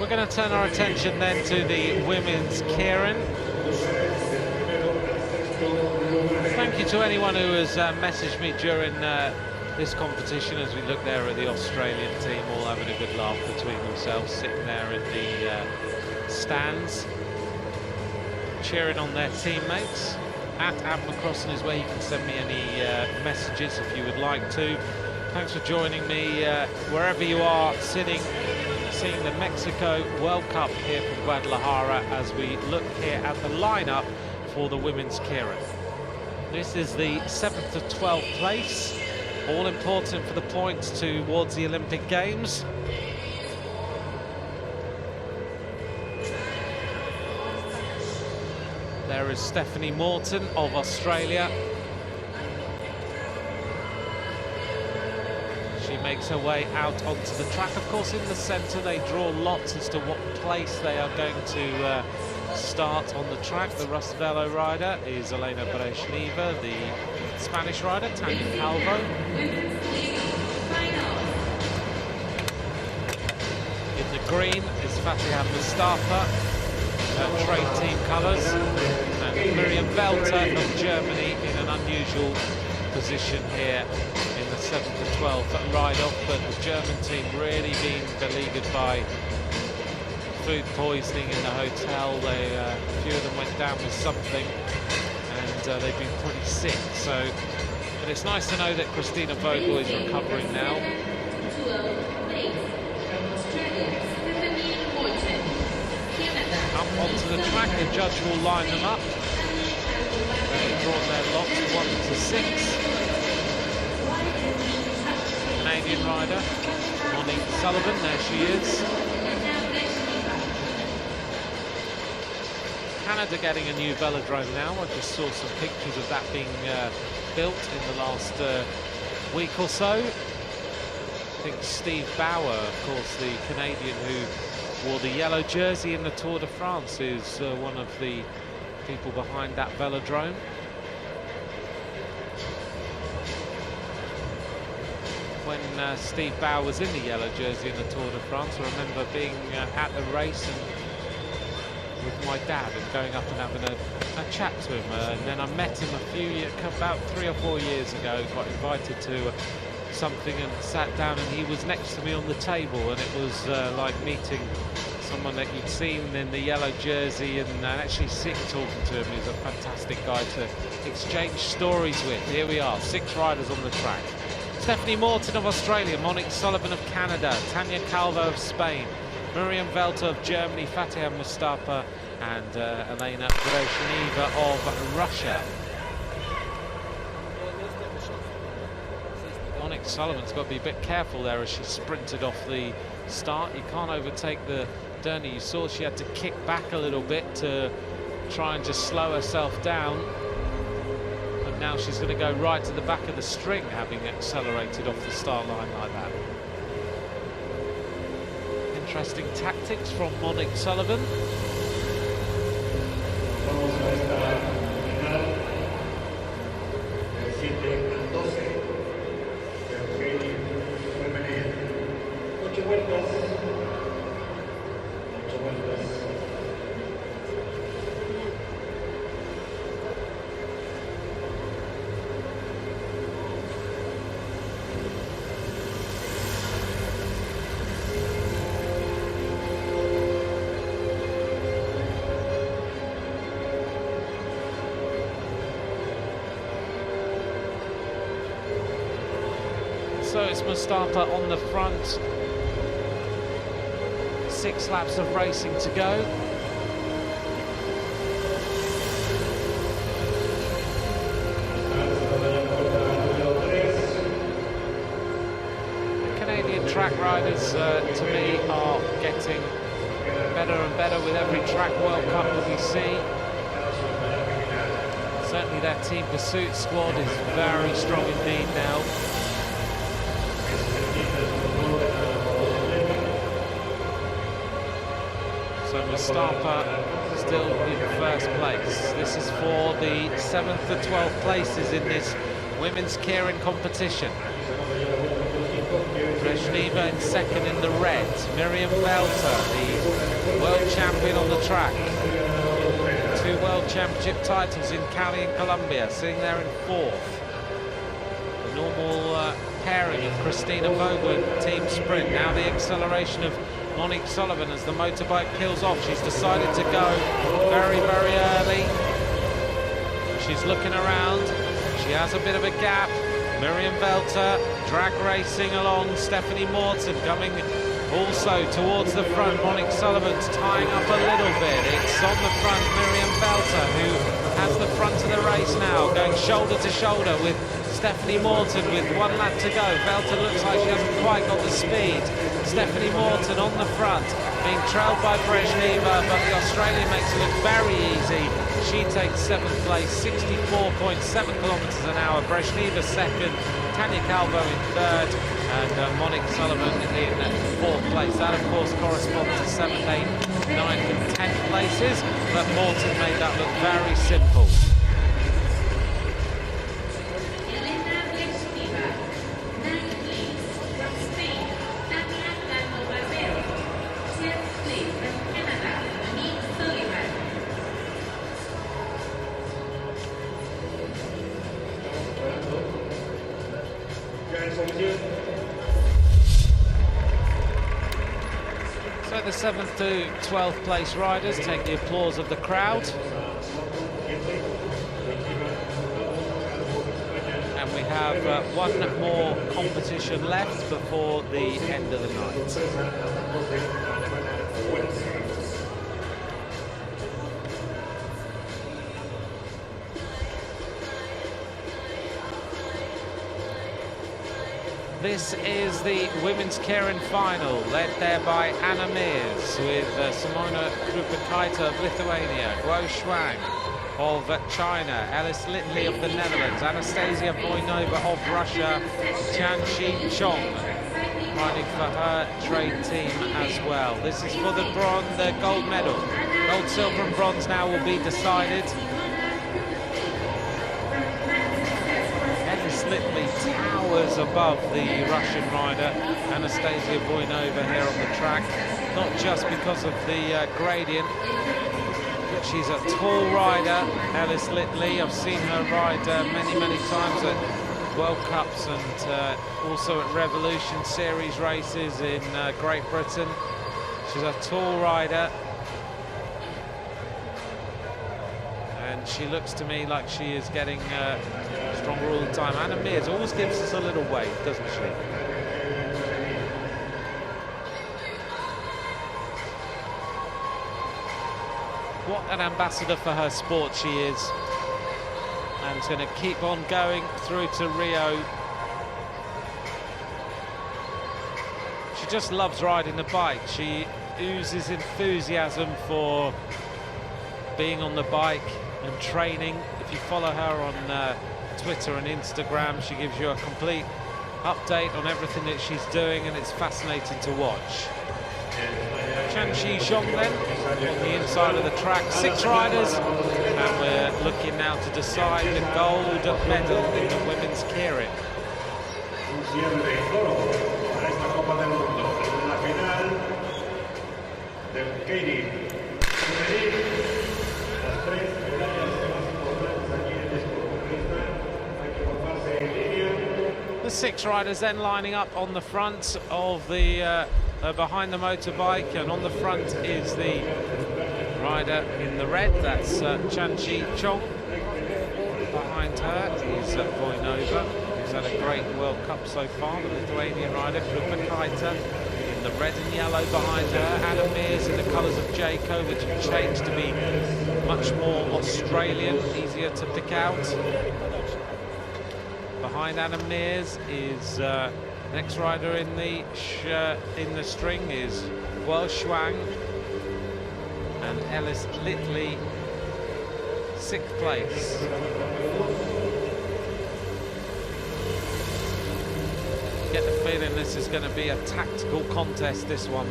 We're going to turn our attention then to the women's Keirin. Thank you to anyone who has messaged me during this competition as we look there at the Australian team all having a good laugh between themselves, sitting there in the stands, cheering on their teammates. At @McCrossan is where you can send me any messages if you would like to. Thanks for joining me wherever you are seeing the Mexico World Cup here from Guadalajara as we look here at the lineup for the women's Keirin. This is the 7th to 12th place, all important for the points towards the Olympic Games. There is Stephanie Morton of Australia. She makes her way out onto the track. Of course, in the centre, they draw lots as to what place they are going to start on the track. The Rustvello rider is Elena Brezhneva, the Spanish rider, Tanya Calvo. In the green is Fatih Mustafa, trade team colours, and Miriam Welter of Germany in an unusual position here in the 7th to 12th ride-off, but the German team really being beleaguered by food poisoning in the hotel. A few of them went down with something, and they've been pretty sick. So, but it's nice to know that Christina Vogel is recovering now. Up onto the track, the judge will line them up. They've drawn their lots 1 to 6. Canadian rider, Monique Sullivan, there she is. Canada getting a new velodrome now. I just saw some pictures of that being built in the last week or so. I think Steve Bauer, of course, the Canadian who wore the yellow jersey in the Tour de France, is one of the people behind that velodrome. When Steve Bauer was in the yellow jersey in the Tour de France, I remember being at the race and with my dad and going up and having a chat to him, and then I met him about 3 or 4 years ago. Got invited to something and sat down, and he was next to me on the table, and it was like meeting someone that you'd seen in the yellow jersey and actually talking to him. He's a fantastic guy to exchange stories with. Here we are, 6 riders on the track. Stephanie Morton of Australia, Monique Sullivan of Canada, Tanya Calvo of Spain, Miriam Welter of Germany, Fatih Mustafa, and Elena Brezhneva of Russia. Monique Sullivan's got to be a bit careful there as she sprinted off the start. You can't overtake the Derny. You saw she had to kick back a little bit to try and just slow herself down. And now she's going to go right to the back of the string, having accelerated off the start line like that. Interesting tactics from Monique Sullivan. So it's Mustafa on the front. 6 laps of racing to go. The Canadian track riders, to me, are getting better and better with every track World Cup that we see. Certainly their team pursuit squad is very strong indeed now. So Mustafa still in first place. This is for the 7th to 12th places in this women's Keirin competition. Brezhneva in second in the red. Miriam Welter, the world champion on the track. 2 world championship titles in Cali and Colombia, sitting there in 4th. The normal pairing of Christina Vogel in team sprint. Now the acceleration of Monique Sullivan as the motorbike peels off. She's decided to go very, very early. She's looking around. She has a bit of a gap. Miriam Velter drag racing along. Stephanie Morton coming also towards the front. Monique Sullivan's tying up a little bit. It's on the front, Miriam Velter, who has the front of the race now, going shoulder to shoulder with Stephanie Morton with 1 lap to go. Velter looks like she hasn't quite got the speed. Stephanie Morton on the front, being trailed by Brezhneva, but the Australian makes it look very easy. She takes 7th place, 64.7 kilometers an hour. Brezhneva 2nd, Tanya Calvo in 3rd, and Monique Sullivan in 4th place. That, of course, corresponds to 7th, 8th, 9th and 10th places, but Morton made that look very simple. So the 7th to 12th place riders take the applause of the crowd. And we have 1 more competition left before the end of the night. This is the women's Keirin final, led there by Anna Mears, with Simona Krupikaita of Lithuania, Guo Shuang of China, Alice Litley of the Netherlands, Anastasia Voinova of Russia, Tianxi Chong riding for her trade team as well. This is for the gold medal. Gold, silver and bronze now will be decided. Litley towers above the Russian rider Anastasia Voinova here on the track, not just because of the gradient, but she's a tall rider, Alice Litley. I've seen her ride many times at World Cups and also at Revolution Series races in Great Britain. She's a tall rider, and she looks to me like she is getting stronger all the time. Anna Mears always gives us a little wave, doesn't she? What an ambassador for her sport she is, and is going to keep on going through to Rio. She just loves riding the bike. She oozes enthusiasm for being on the bike and training. If you follow her on Twitter and Instagram, she gives you a complete update on everything that she's doing, and it's fascinating to watch. Tianxi Zhong then on the inside of the track, 6 riders, and we're looking now to decide the gold medal in the women's Keirin. The 6 riders then lining up on the front of the behind the motorbike, and on the front is the rider in the red, that's Tianxi Chong. Behind her is Voinova, who's had a great World Cup so far, the Lithuanian rider, Krupikaita in the red and yellow behind her. Anna Mears in the colours of Jayco, which have changed to be much more Australian, easier to pick out. Behind Anna Mears is next rider in the string is Guo Shuang, and Alice Litley, 6th place. Get the feeling this is going to be a tactical contest, this one.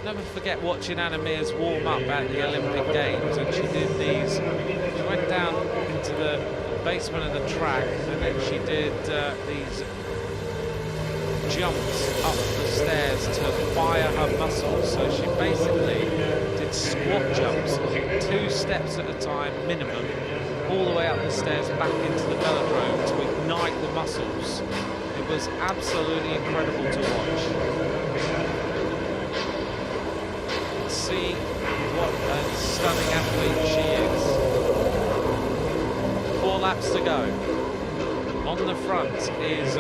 Never forget watching Anna Mears warm up at the Olympic Games, and she did these. She went down into the basement of the track, and then she did these jumped up the stairs to fire her muscles. So she basically did squat jumps, 2 steps at a time minimum, all the way up the stairs back into the velodrome to ignite the muscles. It was absolutely incredible to watch. See what a stunning athlete she is. 4 laps to go. On the front is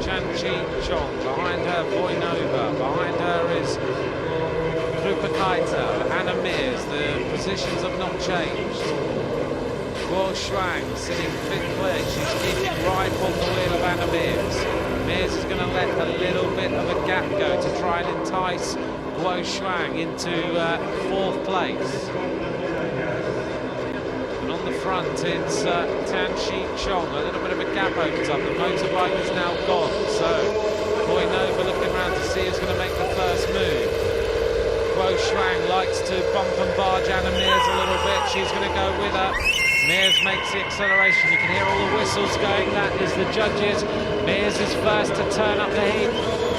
Chanchi Chong, behind her Voinova, behind her is Krupakaita, Anna Mears. The positions have not changed. Guo Shuang sitting 5th place, she's keeping right on the wheel of Anna Mears. Mears is going to let a little bit of a gap go to try and entice Guo Shuang into 4th place. And on the front it's Tan Shi Chong, a little bit of a gap opens up, the motorbike is now gone, so Voinova looking around to see who's going to make the first move. Guo Shuang likes to bump and barge Anna Mears a little bit, she's going to go with her. Mears makes the acceleration, you can hear all the whistles going, that is the judges. Mears is first to turn up the heat.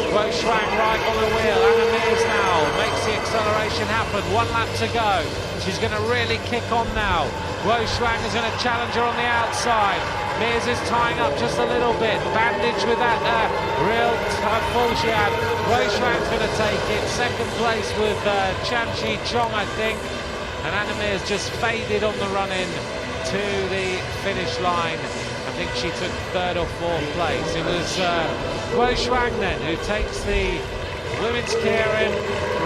Guo Shuang right on the wheel, Anna Mears now makes the acceleration happen, 1 lap to go. She's going to really kick on now. Guo Shuang is going to challenge her on the outside. Mears is tying up just a little bit, bandage with that real pull she had. Guo Shuang's going to take it, 2nd place with Chanchi Chong, I think. And Anna Mears just faded on the run-in to the finish line. I think she took 3rd or 4th place. It was Guo Shuang then who takes the women's Keirin,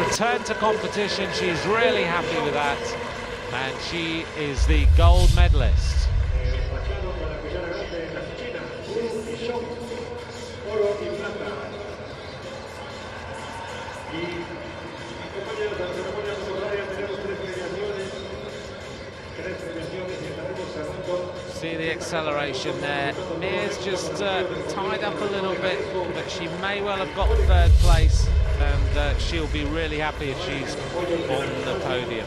return to competition. She's really happy with that, and she is the gold medalist. See the acceleration there. Mears just tied up a little bit, but she may well have got 3rd place, and she'll be really happy if she's on the podium.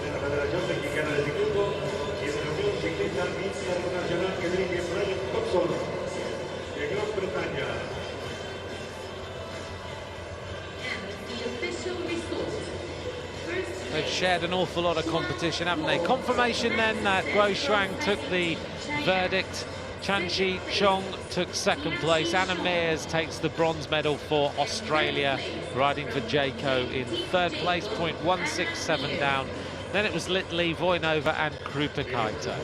They've shared an awful lot of competition, haven't they? Confirmation then that Guo Shuang took the verdict. Chanchi Chong took 2nd place. Anna Mears takes the bronze medal for Australia, riding for Jayco in 3rd place, .167 down. Then it was Litli, Voinova and Krupakaita.